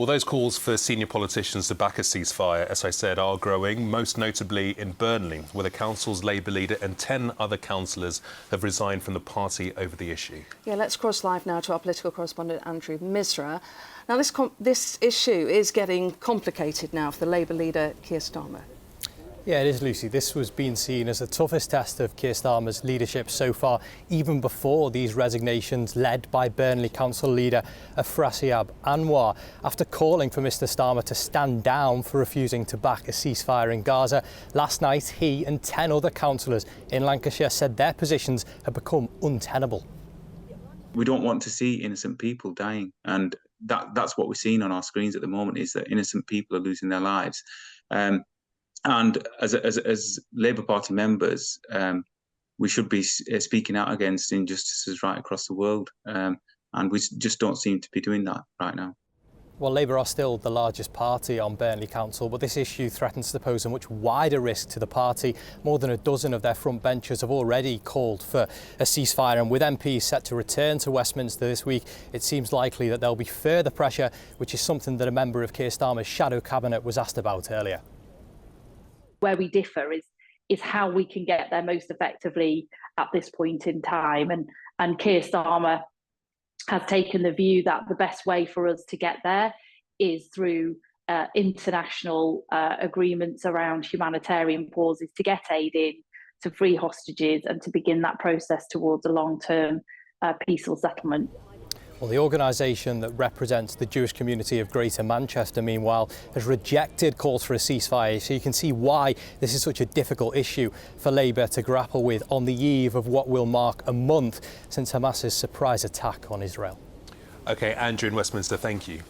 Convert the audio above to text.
Well, those calls for senior politicians to back a ceasefire, as I said, are growing, most notably in Burnley, where the council's Labour leader and 10 other councillors have resigned from the party over the issue. Yeah, let's cross live now to our political correspondent, Andrew Misra. Now, this issue is getting complicated now for the Labour leader, Keir Starmer. Yeah, it is, Lucy. This was being seen as the toughest test of Keir Starmer's leadership so far, even before these resignations led by Burnley Council leader Afrasiab Anwar. After calling for Mr Starmer to stand down for refusing to back a ceasefire in Gaza, last night he and 10 other councillors in Lancashire said their positions had become untenable. We don't want to see innocent people dying, and that's what we're seeing on our screens at the moment, is that innocent people are losing their lives. And as Labour Party members, we should be speaking out against injustices right across the world, and we just don't seem to be doing that right now. Well, Labour are still the largest party on Burnley Council, but this issue threatens to pose a much wider risk to the party. More than a dozen of their front benchers have already called for a ceasefire, and with MPs set to return to Westminster this week, it seems likely that there'll be further pressure, which is something that a member of Keir Starmer's shadow cabinet was asked about earlier. Where we differ is how we can get there most effectively at this point in time. And Keir Starmer has taken the view that the best way for us to get there is through international agreements around humanitarian pauses to get aid in, to free hostages and to begin that process towards a long-term peaceful settlement. Well, the organisation that represents the Jewish community of Greater Manchester, meanwhile, has rejected calls for a ceasefire. So you can see why this is such a difficult issue for Labour to grapple with on the eve of what will mark a month since Hamas's surprise attack on Israel. OK, Andrew in Westminster, thank you.